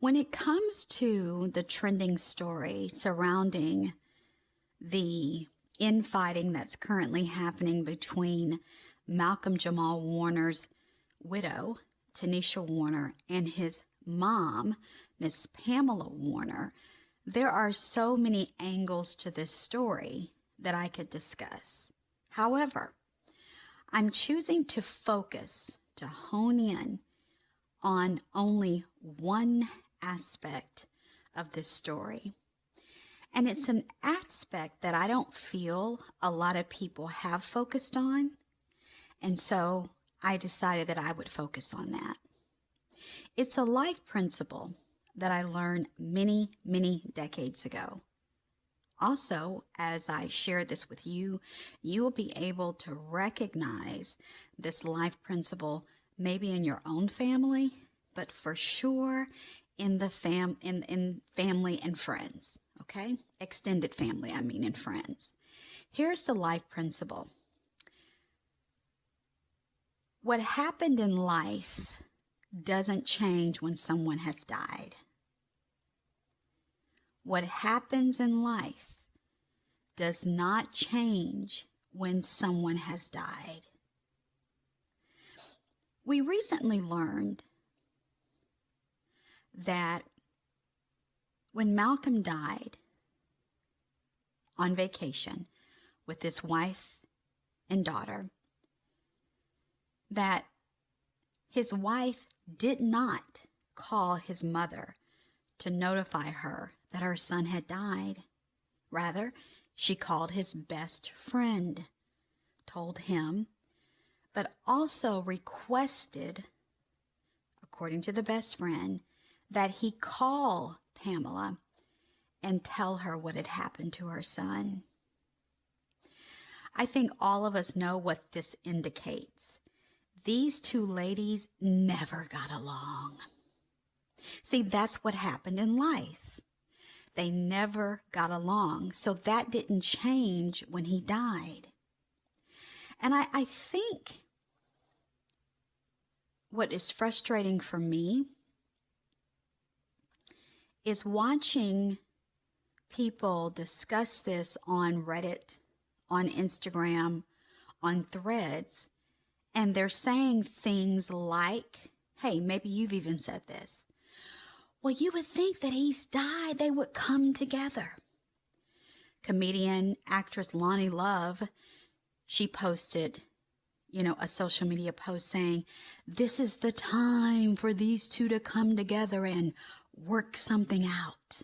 When it comes to the trending story surrounding the infighting that's currently happening between Malcolm Jamal Warner's widow, Tenisha Warner, and his mom, Miss Pamela Warner, there are so many angles to this story that I could discuss. However, I'm choosing to focus, to hone in on only one aspect of this story. And it's an aspect that I don't feel a lot of people have focused on. And so I decided that I would focus on that. It's a life principle that I learned many, many decades ago. Also, as I share this with you, you will be able to recognize this life principle maybe in your own family, but for sure in the in family and friends, okay? Extended family, and friends. Here's the life principle. What happened in life doesn't change when someone has died. What happens in life does not change when someone has died. We recently learned that when Malcolm died on vacation with his wife and daughter, that his wife did not call his mother to notify her that her son had died. Rather, she called his best friend, told him, but also requested, according to the best friend, that he call Pamela and tell her what had happened to her son. I think all of us know what this indicates. These two ladies never got along. See, that's what happened in life. They never got along, so that didn't change when he died. And I think what is frustrating for me is watching people discuss this on Reddit, on Instagram, on Threads, and they're saying things like, hey, maybe you've even said this. Well, you would think that he's died, they would come together. Comedian, actress Lonnie Love, she posted, a social media post saying, this is the time for these two to come together and work something out.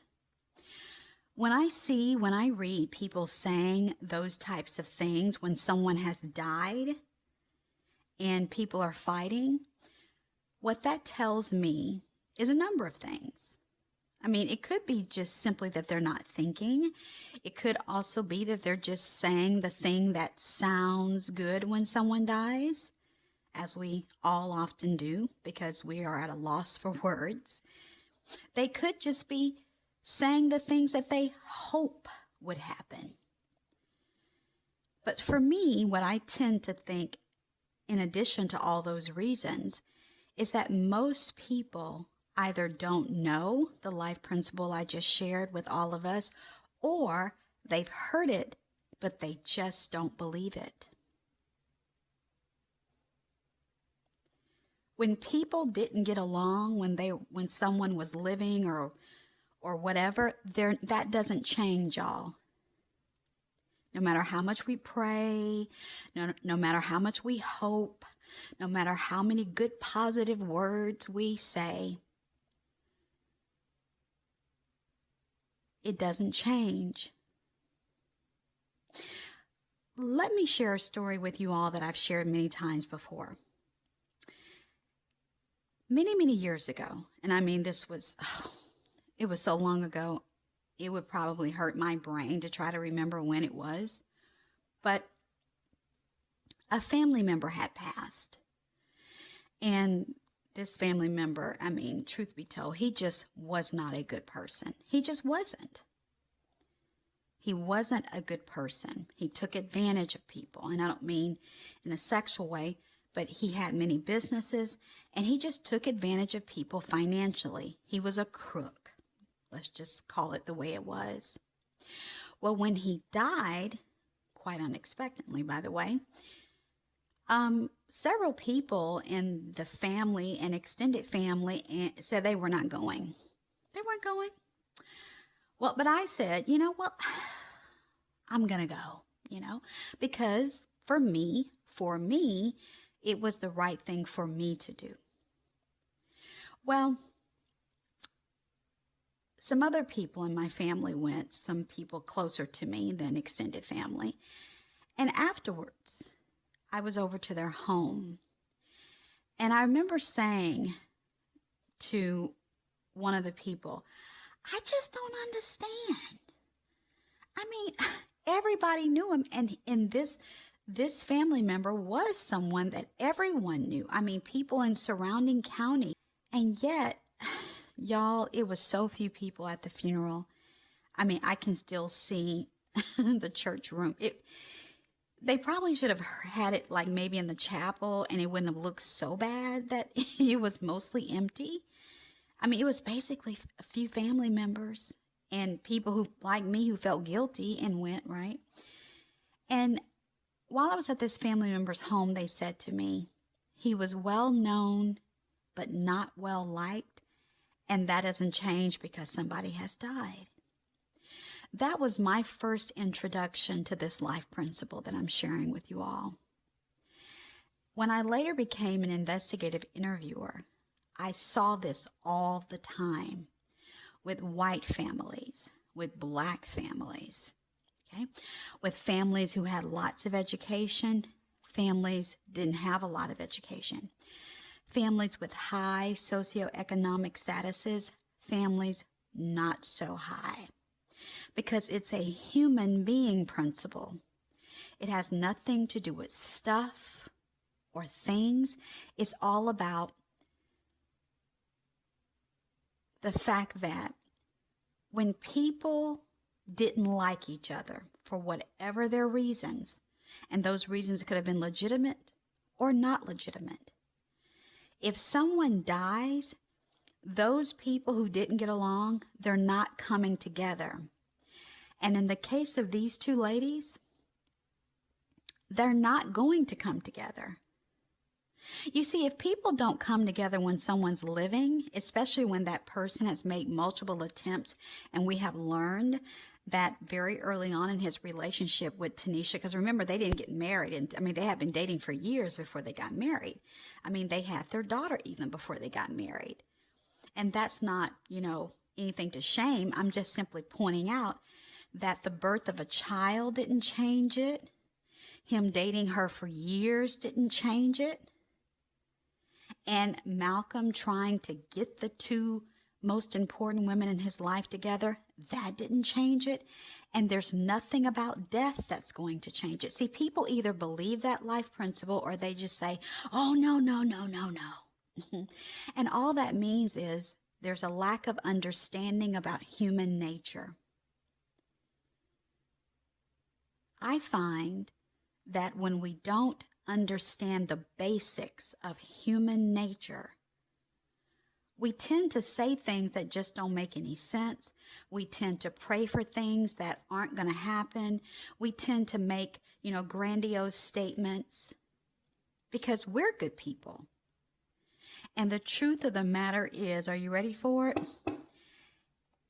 When I read people saying those types of things when someone has died and people are fighting, what that tells me is a number of things. It could be just simply that they're not thinking. It could also be that they're just saying the thing that sounds good when someone dies, as we all often do because we are at a loss for words. They could just be saying the things that they hope would happen. But for me, what I tend to think, in addition to all those reasons, is that most people either don't know the life principle I just shared with all of us, or they've heard it, but they just don't believe it. When people didn't get along, when someone was living or whatever, that doesn't change, y'all. No matter how much we pray, no matter how much we hope, no matter how many good positive words we say, it doesn't change. Let me share a story with you all that I've shared many times before. Many, many years ago, and it was so long ago, it would probably hurt my brain to try to remember when it was, but a family member had passed. And this family member, truth be told, he just was not a good person. He just wasn't. He wasn't a good person. He took advantage of people, and I don't mean in a sexual way, but he had many businesses, and he just took advantage of people financially. He was a crook. Let's just call it the way it was. Well, when he died, quite unexpectedly, by the way, several people in the family and extended family said they were not going. They weren't going. Well, but I said, you know what? I'm going to go, because for me, it was the right thing for me to do. Well, some other people in my family went, some people closer to me than extended family. And afterwards, I was over to their home. And I remember saying to one of the people, I just don't understand. I mean, everybody knew him. And this family member was someone that everyone knew. I mean, people in surrounding county. And yet, y'all, it was so few people at the funeral. I mean, I can still see the church room. They probably should have had it like maybe in the chapel, and it wouldn't have looked so bad that it was mostly empty. I mean, it was basically a few family members and people who, like me, who felt guilty and went, right? And while I was at this family member's home, they said to me, he was well known, but not well liked. And that doesn't change because somebody has died. That was my first introduction to this life principle that I'm sharing with you all. When I later became an investigative interviewer, I saw this all the time with white families, with black families, okay? With families who had lots of education, families didn't have a lot of education. Families with high socioeconomic statuses, families not so high. Because it's a human being principle. It has nothing to do with stuff or things. It's all about the fact that when people didn't like each other for whatever their reasons, and those reasons could have been legitimate or not legitimate, if someone dies, those people who didn't get along, they're not coming together. And in the case of these two ladies, they're not going to come together. You see, if people don't come together when someone's living, especially when that person has made multiple attempts, and we have learned that very early on in his relationship with Tenisha, because remember, they didn't get married. And I mean, they had been dating for years before they got married. I mean, they had their daughter even before they got married. And that's not, anything to shame. I'm just simply pointing out that the birth of a child didn't change it. Him dating her for years didn't change it. And Malcolm trying to get the two most important women in his life together, that didn't change it. And there's nothing about death that's going to change it. See, people either believe that life principle or they just say, oh, no. And all that means is there's a lack of understanding about human nature. I find that when we don't understand the basics of human nature, we tend to say things that just don't make any sense. We tend to pray for things that aren't going to happen. We tend to make, grandiose statements because we're good people. And the truth of the matter is, are you ready for it?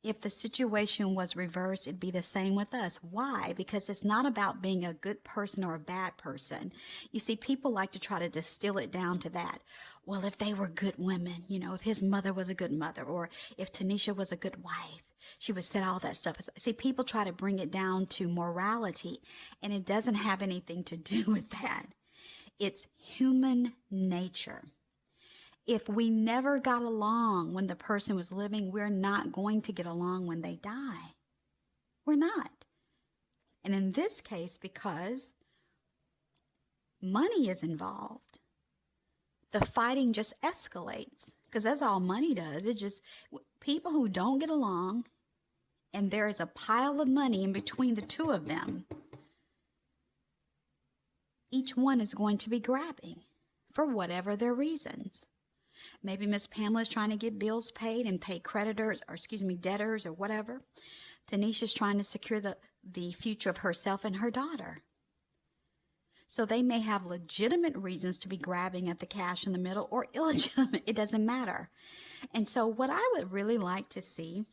If the situation was reversed, it'd be the same with us. Why? Because it's not about being a good person or a bad person. You see, people like to try to distill it down to that. Well, if they were good women, if his mother was a good mother, or if Tenisha was a good wife, she would say all that stuff. See, people try to bring it down to morality, and it doesn't have anything to do with that. It's human nature. If we never got along when the person was living, we're not going to get along when they die. We're not. And in this case, because money is involved, the fighting just escalates, because that's all money does. It just, people who don't get along, and there is a pile of money in between the two of them, each one is going to be grabbing for whatever their reasons. Maybe Miss Pamela is trying to get bills paid and pay creditors, or debtors or whatever. Tanisha's trying to secure the future of herself and her daughter. So they may have legitimate reasons to be grabbing at the cash in the middle, or illegitimate. It doesn't matter. And so what I would really like to see,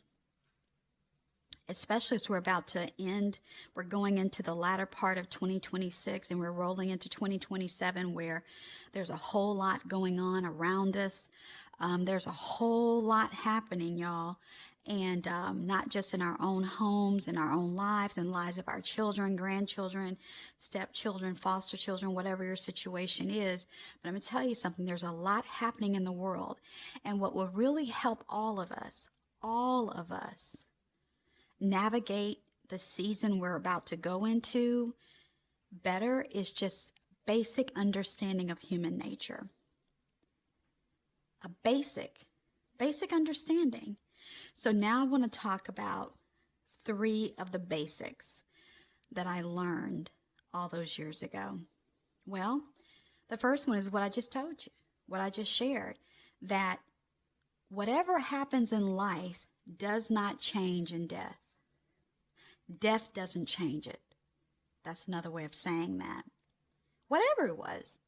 especially as we're about to end, we're going into the latter part of 2026 and we're rolling into 2027, where there's a whole lot going on around us. There's a whole lot happening, y'all. And not just in our own homes, in our own lives, and lives of our children, grandchildren, stepchildren, foster children, whatever your situation is. But I'm going to tell you something. There's a lot happening in the world. And what will really help all of us, navigate the season we're about to go into better is just basic understanding of human nature. A basic understanding. So now I want to talk about 3 of the basics that I learned all those years ago. Well, the first one is what I just told you, what I just shared, that whatever happens in life does not change in death. Death doesn't change it. That's another way of saying that. Whatever it was.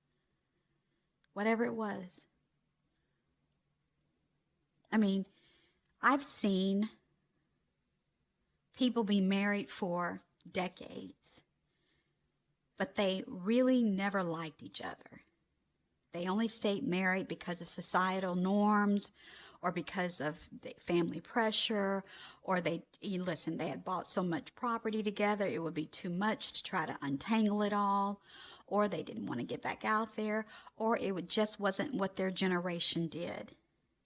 I mean, I've seen people be married for decades, but they really never liked each other. They only stayed married because of societal norms, or because of the family pressure, or they had bought so much property together, it would be too much to try to untangle it all, or they didn't want to get back out there, or just wasn't what their generation did.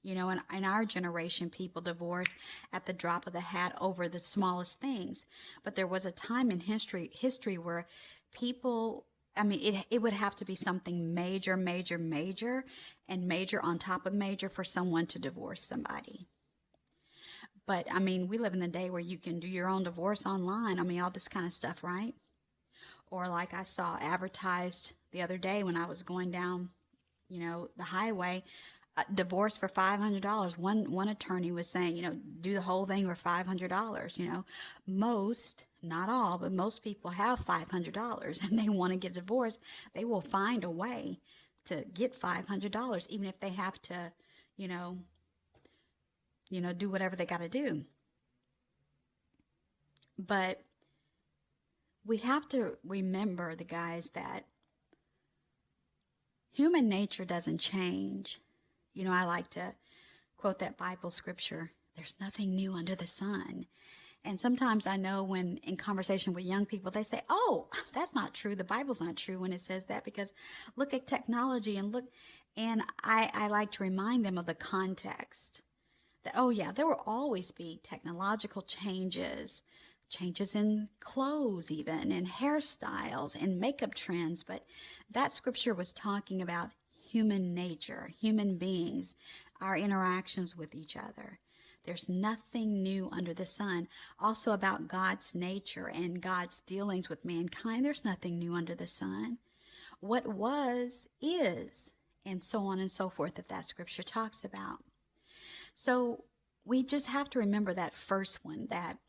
You know, in our generation, people divorce at the drop of the hat over the smallest things. But there was a time in history where people, it would have to be something major, and major on top of major for someone to divorce somebody. But, we live in the day where you can do your own divorce online. All this kind of stuff, right? Or like I saw advertised the other day when I was going down, the highway, divorce for $500. One attorney was saying, do the whole thing for $500. Most, not all, but most people have $500 and they want to get divorced. They will find a way to get $500, even if they have to, do whatever they got to do. But we have to remember, the guys, that human nature doesn't change. I like to quote that Bible scripture, there's nothing new under the sun. And sometimes I know when in conversation with young people, they say, oh, that's not true. The Bible's not true when it says that, because look at technology and I like to remind them of the context that, oh yeah, there will always be technological changes in clothes even, and hairstyles and makeup trends. But that scripture was talking about human nature, human beings, our interactions with each other. There's nothing new under the sun. Also about God's nature and God's dealings with mankind, there's nothing new under the sun. What was, is, and so on and so forth that scripture talks about. So we just have to remember that first one, that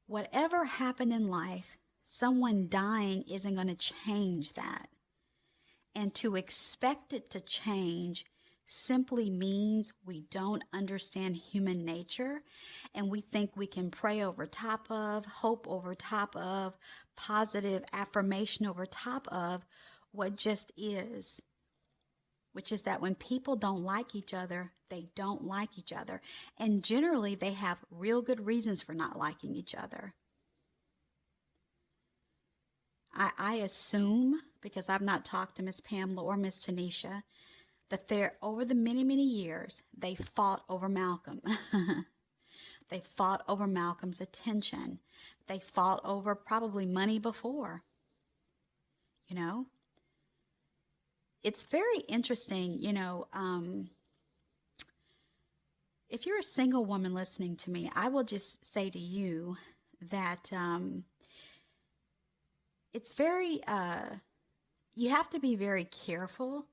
whatever happened in life, someone dying isn't going to change that. And to expect it to change simply means we don't understand human nature, and we think we can pray over top of, hope over top of, positive affirmation over top of what just is, which is that when people don't like each other, they don't like each other. And generally, they have real good reasons for not liking each other. I assume, because I've not talked to Miss Pamela or Miss Tanisha, that over the many, many years, they fought over Malcolm. They fought over Malcolm's attention. They fought over probably money before. It's very interesting, if you're a single woman listening to me, I will just say to you that it's very, you have to be very careful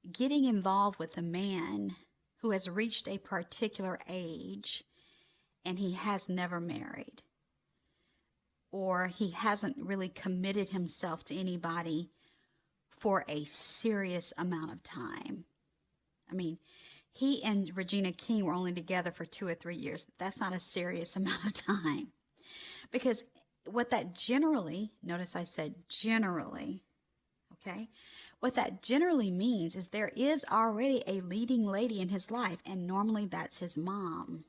getting involved with a man who has reached a particular age and he has never married, or he hasn't really committed himself to anybody for a serious amount of time. I mean, he and Regina King were only together for 2 or 3 years. That's not a serious amount of time. Because what that generally, notice I said generally, okay? What that generally means is there is already a leading lady in his life, and normally that's his mom.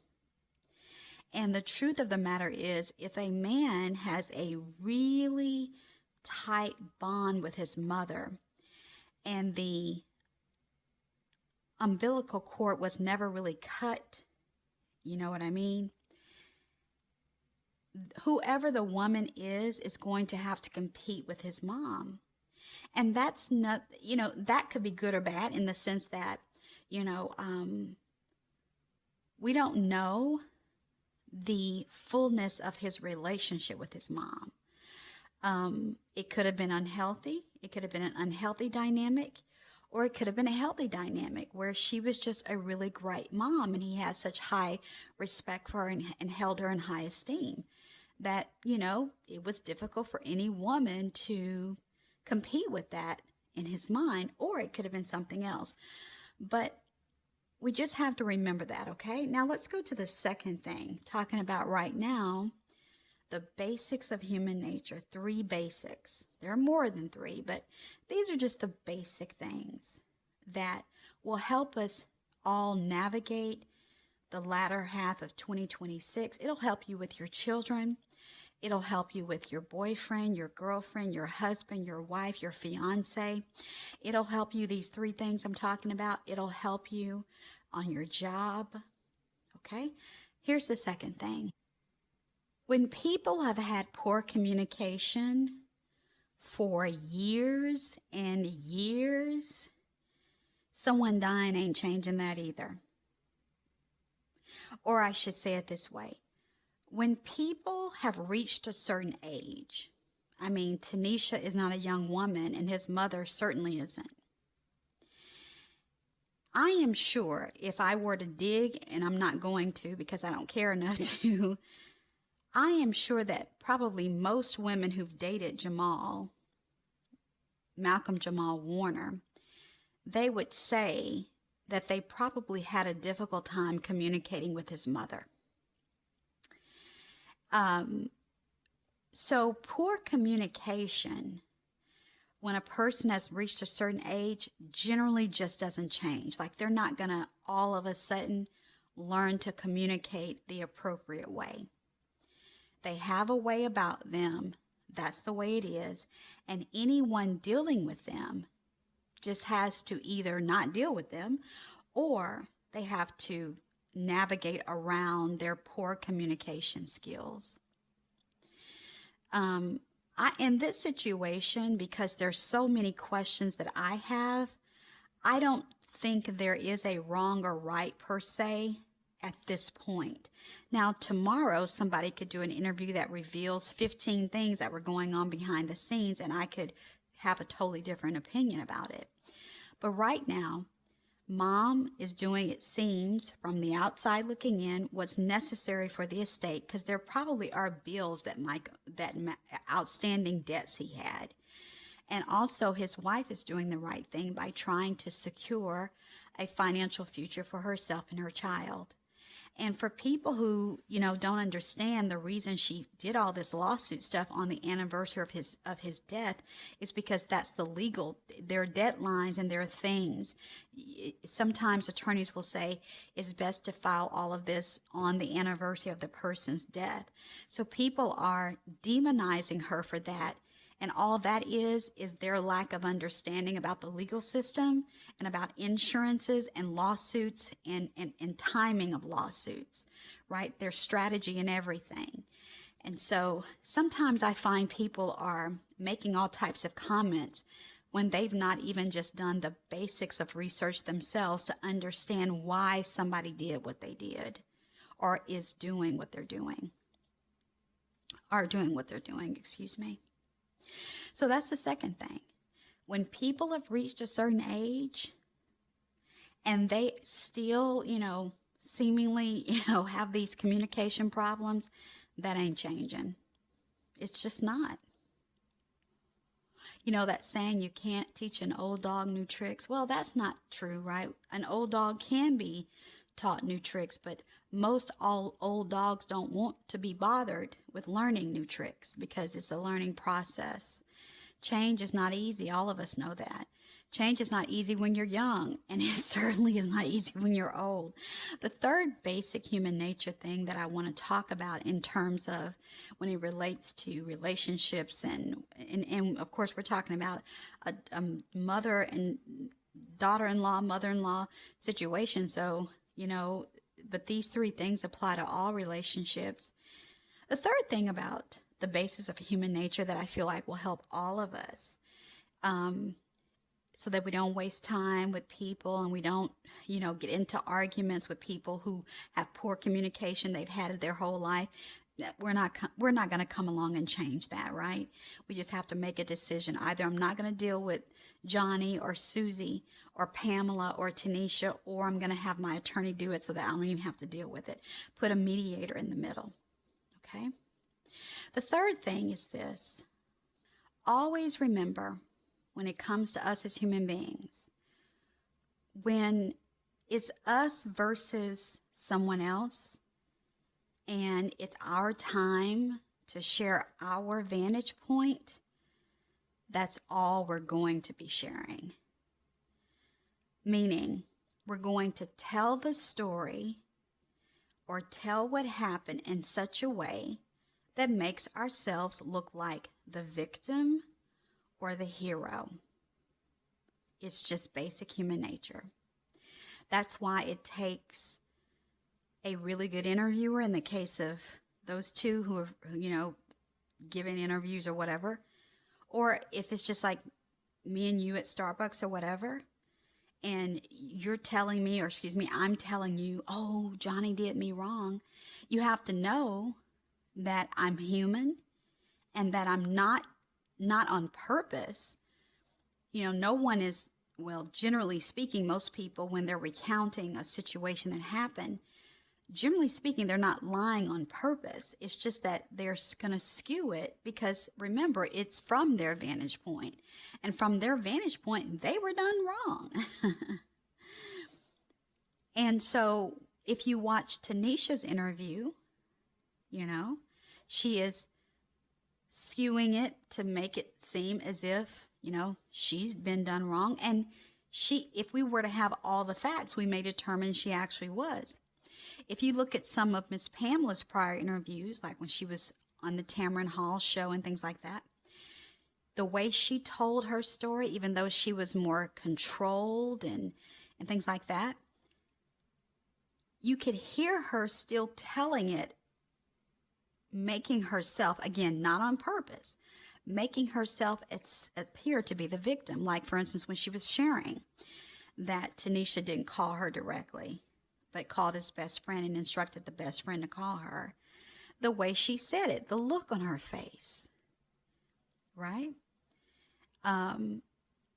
And the truth of the matter is, if a man has a really tight bond with his mother, and the umbilical cord was never really cut, you know what I mean? Whoever the woman is going to have to compete with his mom. And that's not, that could be good or bad in the sense that, we don't know the fullness of his relationship with his mom. It could have been unhealthy. It could have been an unhealthy dynamic, or it could have been a healthy dynamic where she was just a really great mom and he had such high respect for her and held her in high esteem that, it was difficult for any woman to compete with that in his mind, or it could have been something else. But we just have to remember that, okay? Now let's go to the second thing, talking about right now, the basics of human nature, 3 basics. There are more than 3, but these are just the basic things that will help us all navigate the latter half of 2026. It'll help you with your children. It'll help you with your boyfriend, your girlfriend, your husband, your wife, your fiance. It'll help you, these 3 things I'm talking about. It'll help you on your job, okay? Here's the second thing. When people have had poor communication for years and years, someone dying ain't changing that either. Or I should say it this way. When people have reached a certain age, I mean, Tenisha is not a young woman and his mother certainly isn't. I am sure if I were to dig, and I'm not going to because I don't care enough to, I am sure that probably most women who've dated Malcolm Jamal Warner, they would say that they probably had a difficult time communicating with his mother. So poor communication, when a person has reached a certain age, generally just doesn't change. Like they're not going to all of a sudden learn to communicate the appropriate way. They have a way about them. That's the way it is. And anyone dealing with them just has to either not deal with them, or they have to navigate around their poor communication skills. In this situation, because there's so many questions that I have, I don't think there is a wrong or right per se at this point. Now, tomorrow, somebody could do an interview that reveals 15 things that were going on behind the scenes, and I could have a totally different opinion about it. But right now, Mom is doing, it seems, from the outside looking in, what's necessary for the estate, because there probably are bills that outstanding debts he had. And also his wife is doing the right thing by trying to secure a financial future for herself and her child. And for people who, don't understand the reason she did all this lawsuit stuff on the anniversary of his death is because that's the legal, there are deadlines and there are things. Sometimes attorneys will say it's best to file all of this on the anniversary of the person's death. So people are demonizing her for that. And all that is their lack of understanding about the legal system and about insurances and lawsuits and timing of lawsuits, right? Their strategy and everything. And so sometimes I find people are making all types of comments when they've not even just done the basics of research themselves to understand why somebody did what they did or is doing what they're doing. Excuse me. So that's the second thing. When people have reached a certain age, and they still, seemingly, have these communication problems, that ain't changing. It's just not. That saying, you can't teach an old dog new tricks. Well, that's not true, right? An old dog can be taught new tricks, but most all old dogs don't want to be bothered with learning new tricks because it's a learning process. Change is not easy. All of us know that. Change is not easy when you're young, and it certainly is not easy when you're old. The third basic human nature thing that I want to talk about in terms of when it relates to relationships, and of course we're talking about a mother and daughter-in-law, mother-in-law situation. So, but these three things apply to all relationships. The third thing about the basis of human nature that I feel like will help all of us, so that we don't waste time with people and we don't, get into arguments with people who have poor communication they've had it their whole life. We're not going to come along and change that, right? We just have to make a decision. Either I'm not going to deal with Johnny or Susie or Pamela or Tenisha, or I'm going to have my attorney do it so that I don't even have to deal with it. Put a mediator in the middle, okay? The third thing is this. Always remember, when it comes to us as human beings, when it's us versus someone else, and it's our time to share our vantage point, that's all we're going to be sharing. Meaning, we're going to tell the story or tell what happened in such a way that makes ourselves look like the victim or the hero. It's just basic human nature. That's why it takes a really good interviewer in the case of those two who are, giving interviews or whatever. Or if it's just like me and you at Starbucks or whatever, and you're telling me, I'm telling you, oh, Johnny did me wrong. You have to know that I'm human and that I'm not on purpose. No one is, well, generally speaking, most people, when they're recounting a situation that happened, generally speaking, they're not lying on purpose. It's just that they're going to skew it because, remember, it's from their vantage point. And from their vantage point, they were done wrong. And so if you watch Tanisha's interview, she is skewing it to make it seem as if, she's been done wrong. And if we were to have all the facts, we may determine she actually was. If you look at some of Miss Pamela's prior interviews, like when she was on the Tamron Hall show and things like that, the way she told her story, even though she was more controlled and things like that, you could hear her still telling it, making herself, again, not on purpose, making herself appear to be the victim. Like, for instance, when she was sharing that Tanisha didn't call her directly, but called his best friend and instructed the best friend to call her. The way she said it, the look on her face, right?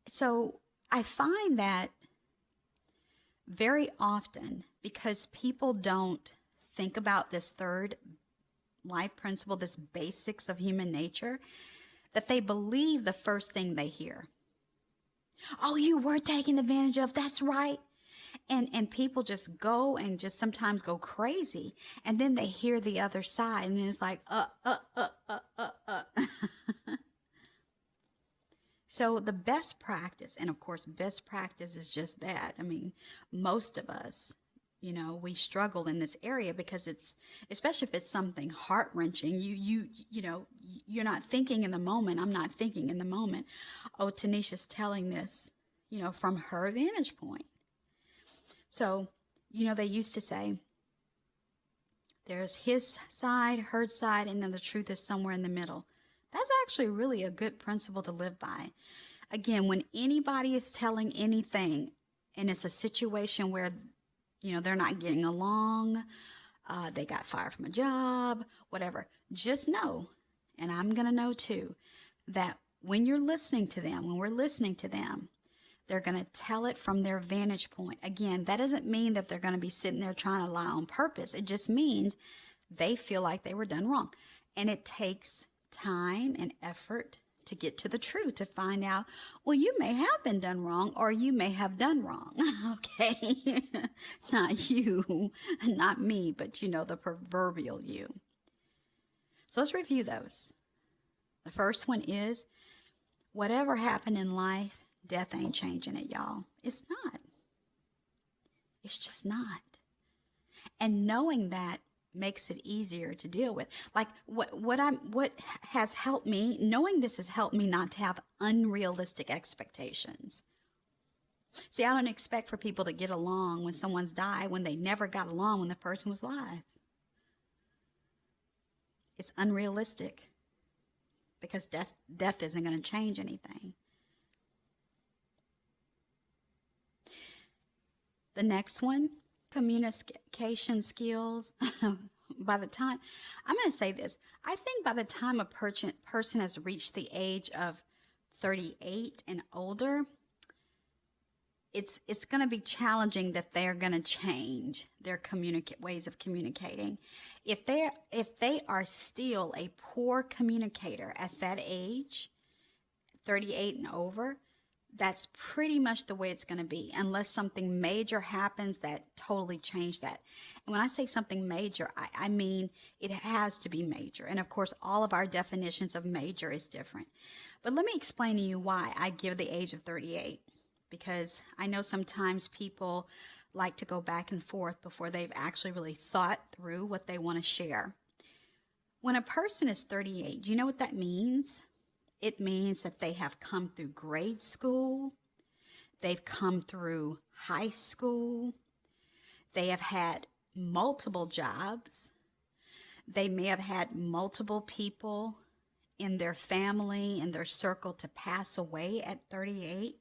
So I find that very often, because people don't think about this third life principle, this basics of human nature, that they believe the first thing they hear. Oh, you were taken advantage of. That's right. And people just go and just sometimes go crazy. And then they hear the other side and it's like, So the best practice, and of course, best practice is just that. I mean, most of us, we struggle in this area because it's, especially if it's something heart-wrenching, you're not thinking in the moment. I'm not thinking in the moment. Oh, Tanisha's telling this, from her vantage point. So, they used to say, there's his side, her side, and then the truth is somewhere in the middle. That's actually really a good principle to live by. Again, when anybody is telling anything, and it's a situation where, they're not getting along, they got fired from a job, whatever, just know, and I'm going to know too, that when you're listening to them, when we're listening to them, They're going to tell it from their vantage point. Again, that doesn't mean that they're going to be sitting there trying to lie on purpose. It just means they feel like they were done wrong. And it takes time and effort to get to the truth, to find out, well, you may have been done wrong, or you may have done wrong. Okay. Not you, not me, but the proverbial you. So let's review those. The first one is, whatever happened in life, death ain't changing it, y'all. It's not. It's just not. And knowing that makes it easier to deal with. Like what has helped me, knowing this has helped me not to have unrealistic expectations. See, I don't expect for people to get along when someone's died when they never got along when the person was alive. It's unrealistic because death isn't going to change anything. The next one, communication skills. By the time, I'm going to say this, I think by the time a person has reached the age of 38 and older, it's going to be challenging that they're going to change their ways of communicating. If they are still a poor communicator at that age, 38 and over, that's pretty much the way it's going to be, unless something major happens that totally changed that. And when I say something major, I mean it has to be major. And of course, all of our definitions of major is different. But let me explain to you why I give the age of 38, because I know sometimes people like to go back and forth before they've actually really thought through what they want to share. When a person is 38, do you know what that means? It means that they have come through grade school, they've come through high school, they have had multiple jobs, they may have had multiple people in their family, in their circle to pass away at 38.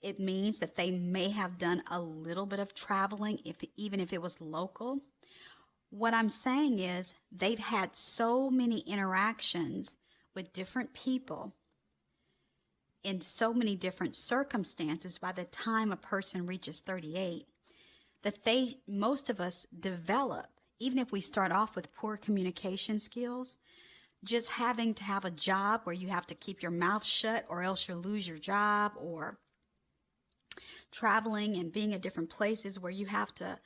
It means that they may have done a little bit of traveling, even if it was local. What I'm saying is they've had so many interactions with different people in so many different circumstances by the time a person reaches 38 that most of us develop, even if we start off with poor communication skills, just having to have a job where you have to keep your mouth shut or else you'll lose your job, or traveling and being at different places where you have to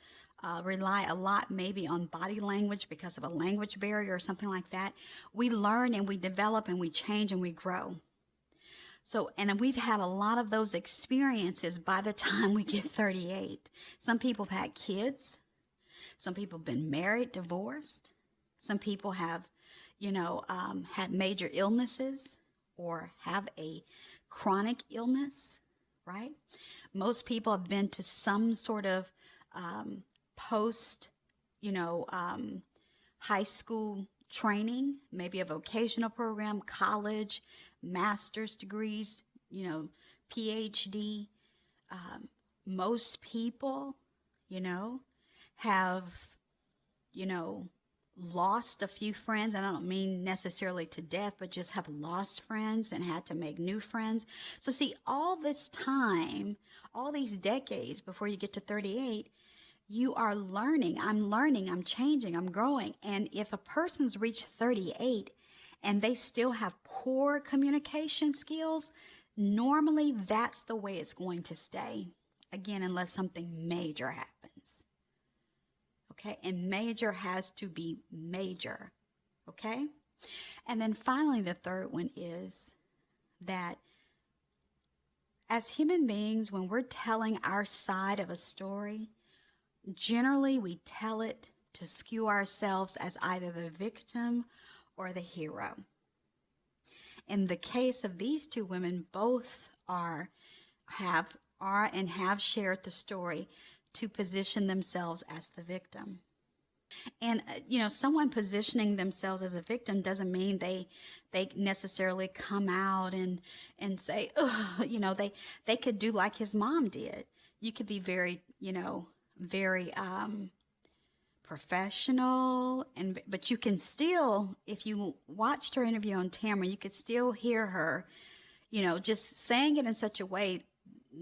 rely a lot maybe on body language because of a language barrier or something like that. We learn and we develop and we change and we grow. So, and we've had a lot of those experiences by the time we get 38. Some people have had kids. Some people have been married, divorced. Some people have, had major illnesses or have a chronic illness, right? Most people have been to some sort of post, high school training, maybe a vocational program, college, master's degrees, PhD. Most people, have, lost a few friends. And I don't mean necessarily to death, but just have lost friends and had to make new friends. So see, all this time, all these decades before you get to 38, you are learning, I'm changing, I'm growing. And if a person's reached 38 and they still have poor communication skills, normally that's the way it's going to stay. Again, unless something major happens. Okay, and major has to be major. Okay? And then finally, the third one is that as human beings, when we're telling our side of a story, generally we tell it to skew ourselves as either the victim or the hero. In the case of these two women, both have shared the story to position themselves as the victim. And, someone positioning themselves as a victim doesn't mean they necessarily come out and say, they could do like his mom did. You could be very, very professional, but you can still, if you watched her interview on camera, you could still hear her, just saying it in such a way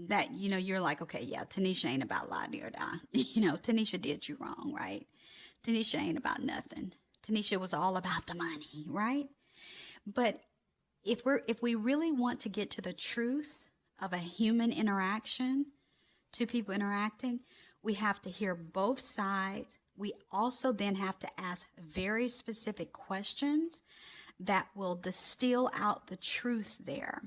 that, you're like, okay, yeah, Tanisha ain't about lie or die. Tanisha did you wrong, right? Tanisha ain't about nothing. Tanisha was all about the money, right? But if we really want to get to the truth of a human interaction, two people interacting, we have to hear both sides. We also then have to ask very specific questions that will distill out the truth there.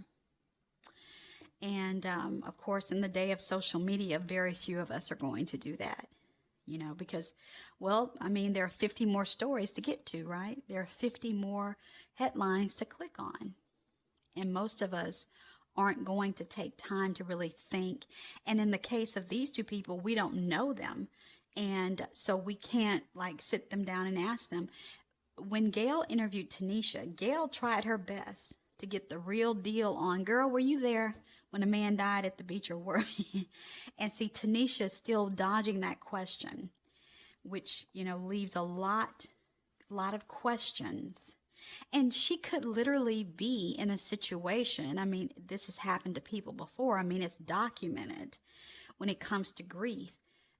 And of course, in the day of social media, very few of us are going to do that, because, there are 50 more stories to get to, right? There are 50 more headlines to click on. And most of us aren't going to take time to really think. And in the case of these two people, we don't know them. And so we can't sit them down and ask them. When Gail interviewed Tanisha, Gail tried her best to get the real deal on, girl, were you there when a man died at the beach or were? And see, Tanisha is still dodging that question, which, leaves a lot of questions. And she could literally be in a situation. This has happened to people before. It's documented when it comes to grief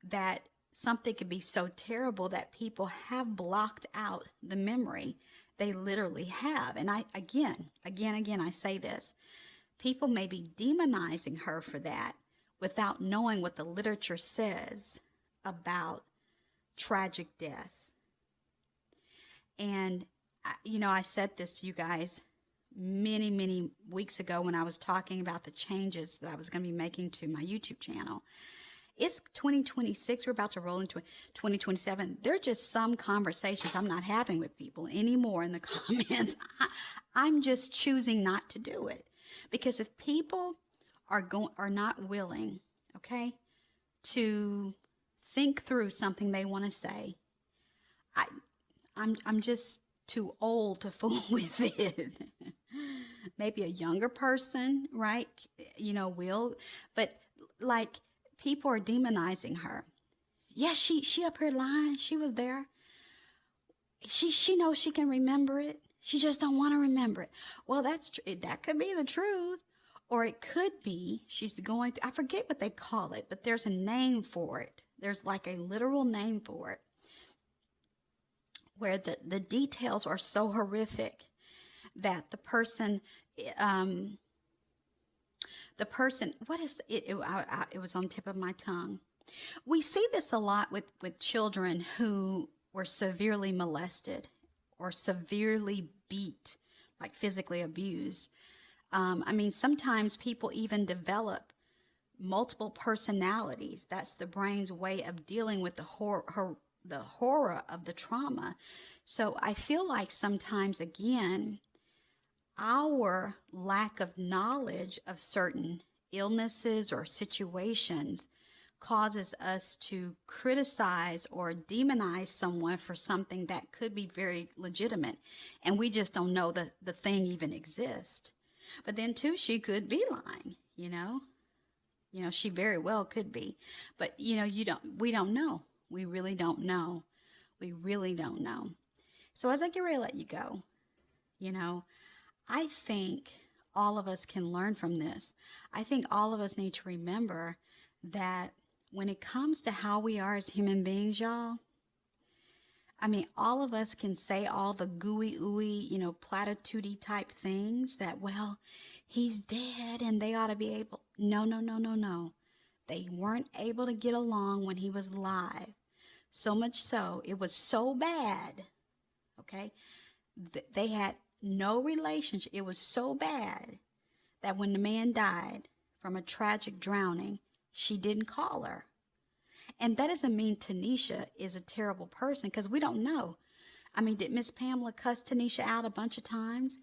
that something could be so terrible that people have blocked out the memory. They literally have. And I say this. People may be demonizing her for that without knowing what the literature says about tragic death. And, I said this to you guys many, many weeks ago when I was talking about the changes that I was going to be making to my YouTube channel. It's 2026. We're about to roll into 2027. There are just some conversations I'm not having with people anymore in the comments. I'm just choosing not to do it. Because if people are not willing, okay, to think through something they want to say, I'm just too old to fool with it. Maybe a younger person, right? Will, but people are demonizing her. Yeah, she up here lying. She was there. She knows she can remember it. She just don't want to remember it. Well, that could be the truth. Or it could be she's going through, I forget what they call it, but there's a name for it. There's a literal name for it, where the details are so horrific that the person, what is it? It was on the tip of my tongue. We see this a lot with children who were severely molested or severely beat, physically abused. Sometimes people even develop multiple personalities. That's the brain's way of dealing with the horror of the trauma. So I feel like sometimes, again, our lack of knowledge of certain illnesses or situations causes us to criticize or demonize someone for something that could be very legitimate. And we just don't know the thing even exists. But then too, she could be lying, she very well could be, but we don't know. We really don't know. We really don't know. So as I get ready to let you go, I think all of us can learn from this. I think all of us need to remember that when it comes to how we are as human beings, y'all, all of us can say all the gooey, ooey, platitude type things that, well, he's dead and they ought to be able. No. They weren't able to get along when he was alive. So much so, it was so bad, okay? They had no relationship. It was so bad that when the man died from a tragic drowning, she didn't call her. And that doesn't mean Tanisha is a terrible person, because we don't know. Did Miss Pamela cuss Tanisha out a bunch of times?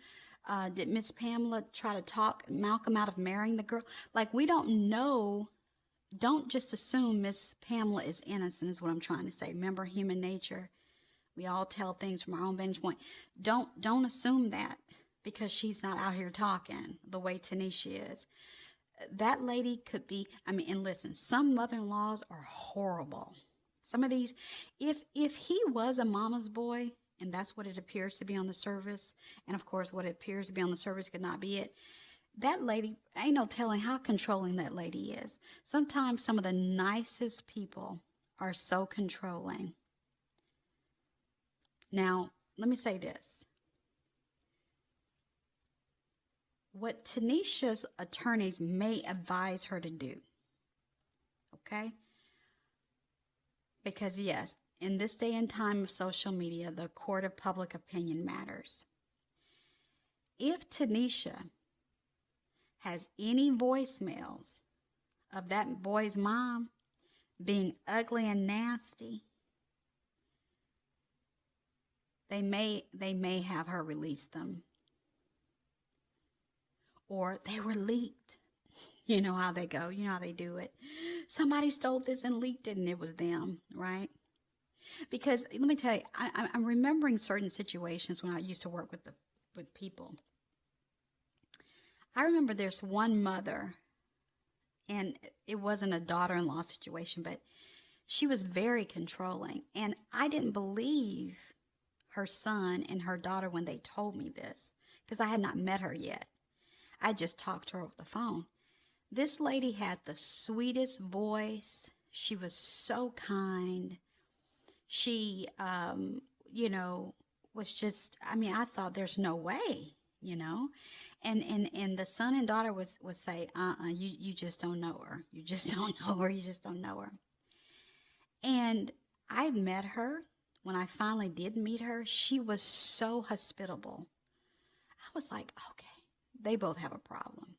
Did Miss Pamela try to talk Malcolm out of marrying the girl? We don't know. Don't just assume Miss Pamela is innocent, is what I'm trying to say. Remember human nature? We all tell things from our own vantage point. Don't assume that because she's not out here talking the way Tanisha is. That lady could be, and listen, some mother-in-laws are horrible. Some of these, if he was a mama's boy, and that's what it appears to be on the surface, and of course what it appears to be on the surface could not be it, that lady, ain't no telling how controlling that lady is. Sometimes some of the nicest people are so controlling. Now, let me say this. What Tanisha's attorneys may advise her to do, okay? Because yes, in this day and time of social media, the court of public opinion matters. If Tanisha has any voicemails of that boy's mom being ugly and nasty, they may have her release them. Or they were leaked. You know how they go. You know how they do it. Somebody stole this and leaked it, and it was them, right? Because let me tell you, I'm remembering certain situations when I used to work with people. I remember there's one mother, and it wasn't a daughter-in-law situation, but she was very controlling. And I didn't believe her son and her daughter when they told me this, because I had not met her yet. I just talked to her over the phone. This lady had the sweetest voice. She was so kind. She, was just, I thought there's no way, And the son and daughter would say, you just don't know her. You just don't know her. You just don't know her. And I met her. When I finally did meet her, she was so hospitable. I was like, okay. They both have a problem.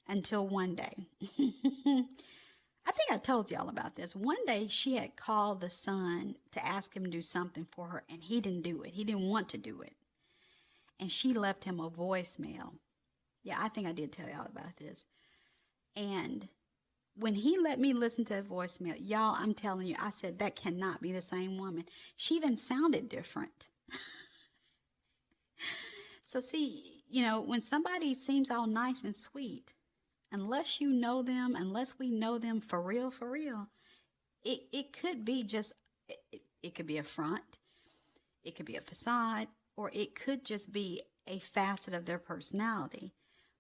Until one day. I think I told y'all about this. One day she had called the son to ask him to do something for her, and he didn't do it. He didn't want to do it. And she left him a voicemail. Yeah, I think I did tell y'all about this. And when he let me listen to the voicemail, y'all, I'm telling you, I said, that cannot be the same woman. She even sounded different. So see, when somebody seems all nice and sweet, unless you know them, unless we know them for real, it could be just, it could be a front, it could be a facade, or it could just be a facet of their personality.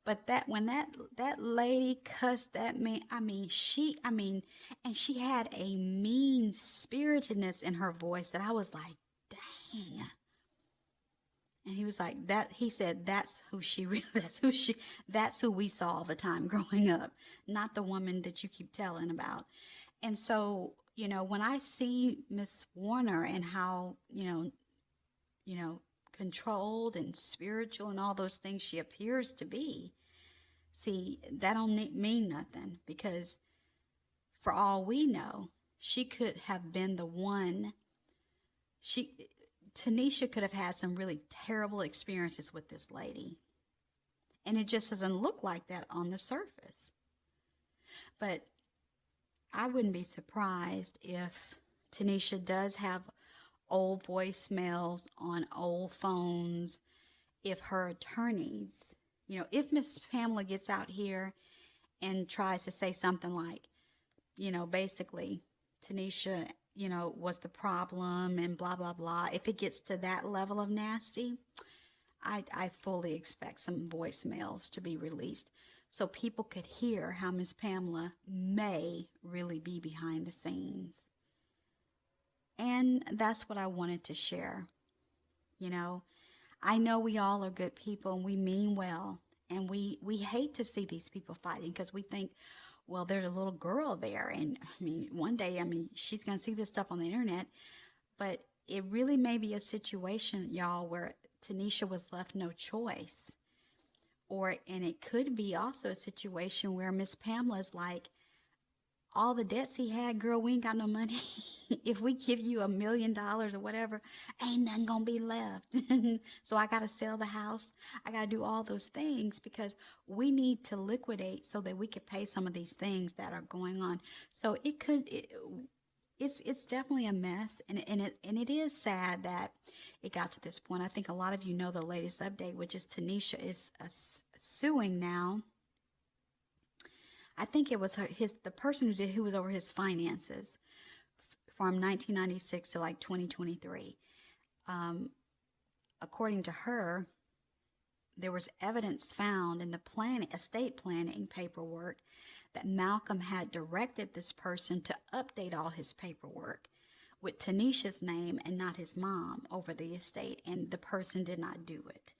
But when that lady cussed that man, and she had a mean spiritedness in her voice that I was like, dang. And he was like, he said, that's who we saw all the time growing up, not the woman that you keep telling about. And so, when I see Miss Warner and how, controlled and spiritual and all those things she appears to be, see, that don't mean nothing, because for all we know, she could have been the one. Tanisha could have had some really terrible experiences with this lady. And it just doesn't look like that on the surface. But I wouldn't be surprised if Tanisha does have old voicemails on old phones, if her attorneys, if Miss Pamela gets out here and tries to say something like, basically, Tanisha, was the problem and blah, blah, blah. If it gets to that level of nasty, I fully expect some voicemails to be released so people could hear how Miss Pamela may really be behind the scenes. And that's what I wanted to share. I know we all are good people and we mean well. And we hate to see these people fighting because we think, well, there's a little girl there. And one day, she's going to see this stuff on the internet. But it really may be a situation, y'all, where Tanisha was left no choice. And it could be also a situation where Miss Pamela's like, all the debts he had, girl, we ain't got no money. If we give you $1 million or whatever, ain't nothing gonna be left. So I gotta sell the house. I gotta do all those things because we need to liquidate so that we could pay some of these things that are going on. So it's definitely a mess, and it is sad that it got to this point. I think a lot of you know the latest update, which is Tanisha is suing now. I think it was the person who was over his finances from 1996 to like 2023. According to her, there was evidence found in the estate planning paperwork that Malcolm had directed this person to update all his paperwork with Tenisha's name and not his mom over the estate, and the person did not do it.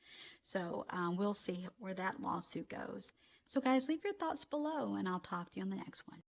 So we'll see where that lawsuit goes. So guys, leave your thoughts below, and I'll talk to you on the next one.